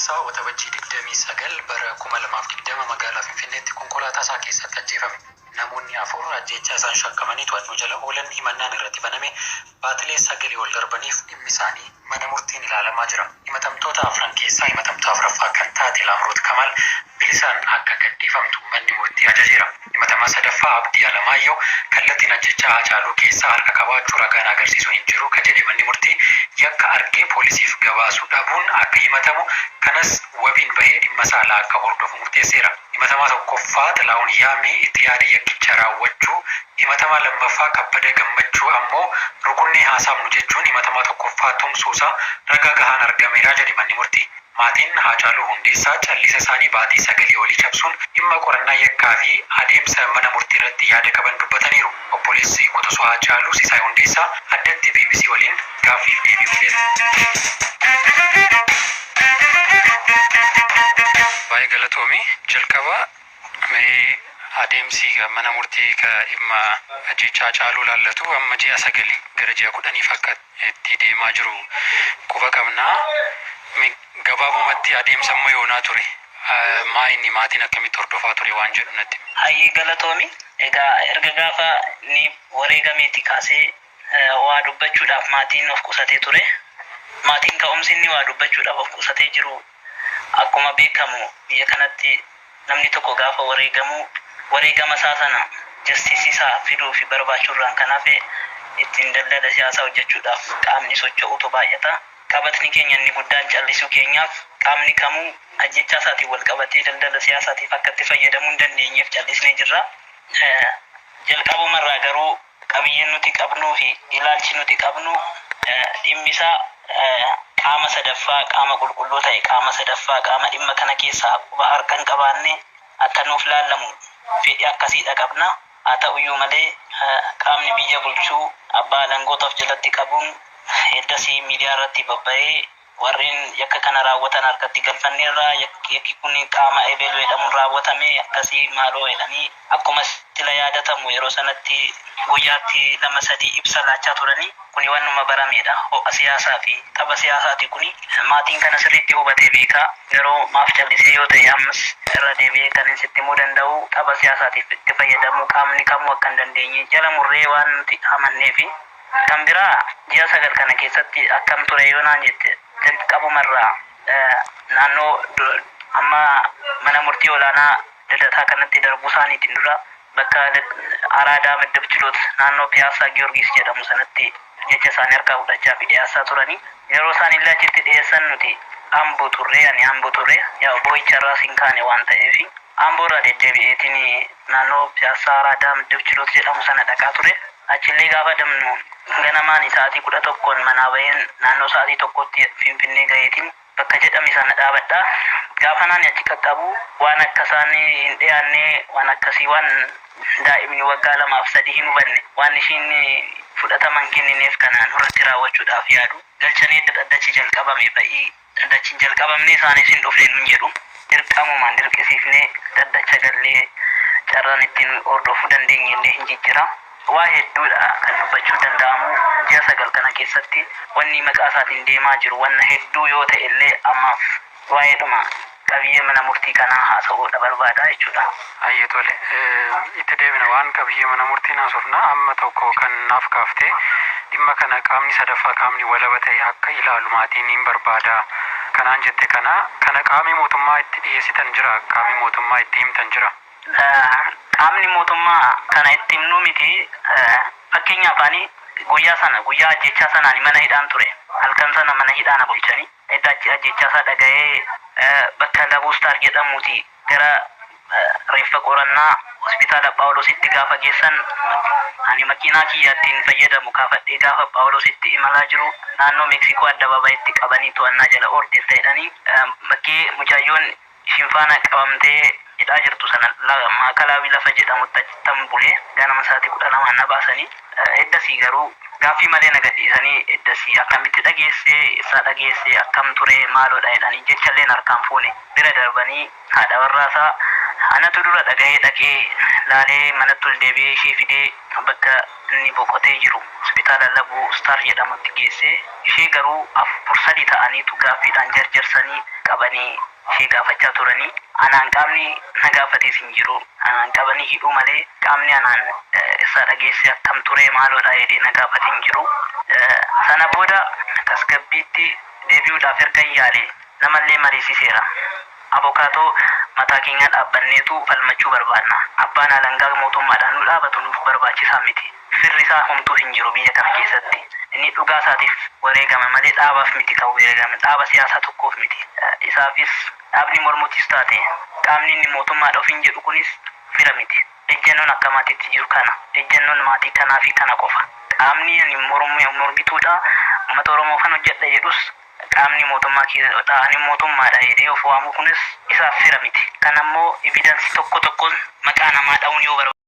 Hundeessaa Waxabajjii 29 bara 2020 magaalaa Finfinneetti konkolaataa isaa keessatti ajjeefame. Namoonni afur ajjeechaa isaan shakkamanii to'annoo jala oolan himannaan irratti baname baatilee 9 ol darbaniif dhimmi isaanii mana murtiin ilaalamaa jira. Himatamtoota afran keessaa himatamtuu afuraffaa kan taate Laamroot Kamaal bilisaan akka gadhiifamtu manni murtii ajajeera. Himatamaa sadaffaa Abdii Alamaayyoo kallattiin ajjechaa Haacaaluu keessaa harka qabaachuu ragaan agarsiisu hin jiru kan jedhe manni murtii yakka argee poolisiif gabaasuu dhabuun akka himatamu kanas wabiin bahee dhimma isaa akka hordofu murteesseera. Himatamaa tokkoffaa Xilaawun Yaamee itti yaada yakkicha raawwachuu, himatamaa lammaffaa Kabbada Gammachuu ammoo rukunnee haasofnu jechuun himatamaa tokkoffaa tumsuusaa ragaa gahaan argameera jedhe manni murtii. Maatiin Haacaaluu Hundeessaa callisa isaanii baatii 9 olii cabsuun dhimma qorannaa yakkaa fi adeemsa mana murtii irratti yaada qaban dubbataniiru. Obboleessi Quxisuu Haacaaluu Sisaay Hundeessaa addatti BBC waliin gaaffiif deebii godheera. Baay'ee galatoomii jalqabaa adeemsi mana murtii dhimma ajjechaa Haacaaluu laallatu amma ji'a 9 gara ji'a 10 akka itti deemaa jiru quba qabnaa. Gabaabumatti adeemsa amma yoonaa ture maayinni maatiin akkamitti hordofaa ture waan jedhu natti. Hayyee galatoomi. Egaa erga gaafa ni wareegameeti kaasee waa dubbachuudhaaf maatiin of qusatee ture. Maatiin ka'umsi inni waa dubbachuudhaaf of qusatee jiru akkuma beekamu biyya kanatti namni tokko gaafa wareegama isaa sana jastiisisaa fiduu fi barbaachuurraan kanaaf ittiin daldala siyaasaa hojjechuudhaaf qaamni socho'utu baay'ata. Qabatni keenya inni guddaan callisuu keenyaaf qaamni kamuu ajjechaa isaatiin wal qabatee daldala siyaasaatiif akka itti fayyadamuu hin dandeenyeef callisnee jirra. Jalqabumarraa garuu qabiyyeen nuti qabnuu fi ilaalchi nuti qabnu dhimmi isaa qaama sadaffaa qaama qulqulluu ta'e qaama sadaffaa qaama dhimma kana keessaa quba harka hin qabaanne akka nuuf laallamu fedhii akkasiidha qabna. Haa ta'uyyuu malee qaamni biyya bulchuu abbaa alangootaaf jalatti qabuun heddasii miidiyaa irratti babba'ee warreen yakka kana raawwatan harkatti galfanneerraa yakki kun qaama eebeluu jedhamuun raawwatame akkasii maaloo jedhanii akkuma sila yaadatamu yeroo sanatti guyyaatti 2-3 ibsa laachaa turanii kuni wannuma barameedha. Ho'a siyaasaa fi tapha siyaasaati kuni maatiin kana sirriitti hubatee beekaa. Yeroo maaf callisee yoo ta'e ammas irra deebi'ee kan sitti himuu danda'u tapha siyaasaatiif itti fayyadamu qaamni kamuu akka hin dandeenye jala murree waan nuti amanneefi. Kan biraa ji'a 9 kana keessatti akkam ture yoo naan jette jalqabumarraa naannoo amma mana murtii olaanaa Lidataa kanatti darbuu isaaniitiin dura bakka Araadaa Middib Chiloot naannoo Piyaasaa Giyoorgis jedhamu sanatti jecha isaanii harkaa fudhachaa fi dhiyeessaa turanii. Yeroo isaan illee achitti dhiyeessan nuti Amboo turre yaa boo'icharraas hin kaane waan ta'eef Amboorraa deddeebi'eetiin naannoo Piyaasaa Araadaa Middib Chiloot jedhamu sana dhaqaa ture. Achillee gaafa damnu ganamaan sa'aatii 11 manaa baheen naannoo sa'aatii 1tti Finfinnee gaheetiin bakka jedhame sana dhaabadhaa. Gaafa naan achi qaqqabu waan akka isaan hin dhiyaanne waan akkasii waan daa'imni waggaa 2-3 hin hubanne waan ishiin fudhataman kennineef kanaan irratti raawwachuudhaaf yaadu galchanii daddachi jalqabame ba'ii daddachiin jalqabamne isaanis hin dhufne nun jedhu dirqamumaan dirqisiifnee daddacha gallee carraan ittiin hordofuu dandeenye illee hin jijjira. Waa hedduudha kan dubbachuu danda'amu ji'a 9 kana keessatti wanni maqaa isaatiin deemaa jiru wanna hedduu yoo ta'e illee ammaaf waa'eedhuma qabiyyee mana murtii kanaa haasa'uudha barbaada jechuudha. Hayyee tole. Itti deebina waan qabiyyee mana murtii haasofna amma tokko kan naaf kaaftee dhimma kana qaamni sadaffaa qaamni walaba ta'e akka ilaalu maatiin hin barbaada. Kanaan jette kana qaamni mootummaa itti dhiyeessitan jira qaamni mootummaa itti himtan jira. Qaamni mootummaa kana itti himnu miti fakkeenyaaf ani guyyaa ajjechaa sanaan mana hidhaan ture. Halkan sana mana hidhaana bulchanii egaa ajjechaa isaa dhaga'ee bakka Labuu Star jedhamuuti gara reeffa qorannaa hospitaala Phaawulositti gaafa geessan ani makiinaa kiyyaattiin fayyadamu kaafadhee gaafa Phaawulositti imalaa jiru naannoo Meeksikoo addabaabayitti qabanii to'annaa jala oolteen ta'edhanii bakkee mucayyoon ishiin faana qabamtee hidhaa jirtu sana maakalaabii lafa jedhamutti achitti bulee ganama sa'aatii 12 na baasanii eddasii garuu gaaffii malee na gadhiisanii eddasii akkamitti dhageesse akkam ture maaloodha jedhanii jechalleen harkaan fuune bira darbanii haadha warraasaa anatu dura dhaqee laalee manatti ol deebi'ee ishee fidee bakka inni boqotee jiru hospitaala Labuu Star jedhamutti geesse ishee garuu 4-3 ta'aniitu gaaffiidhaan jarjarsanii qabanii ishee gaafachaa turanii anaan qaamni na gaafates hin jiru. Anaan qabanii hidhuu malee qaamni anaan isa dhageesse akkam ture maaloodha jedhee na gaafate hin jiru. Sana booda tasgabbiitti deebi'uudhaaf erga yaale namallee mariisiseera. Abokaatoo mataa keenya dhaabbanneetu falmachuu barbaadna. Abbaan alangaa mootummaadhaan nu dhaabatu nuuf barbaachisaa miti. Firri isaa homtuu hin jiru biyya kana keessatti. Inni dhugaa isaatiif wareegame malee dhaabaaf miti kan wareegame. Dhaaba siyaasaa tokkoof miti. Isaafis dhaabni mormuutis taate qaamni inni mootummaadha ofiin jedhu kunis fira miti. Ejjennoon akka maatiitti jiru kana. Ejjennoon maatii kanaa fi kana qofa. Qaamni ani mormituudha. Uummata Oromoo kan hojjedha jedhus qaamni mootummaa keessaa ani mootummaadha jedhee of waamu kunis isaaf fira miti. Kanammoo evidensi tokko tokkoon maqaa namaa dha'uun yoo barbaadu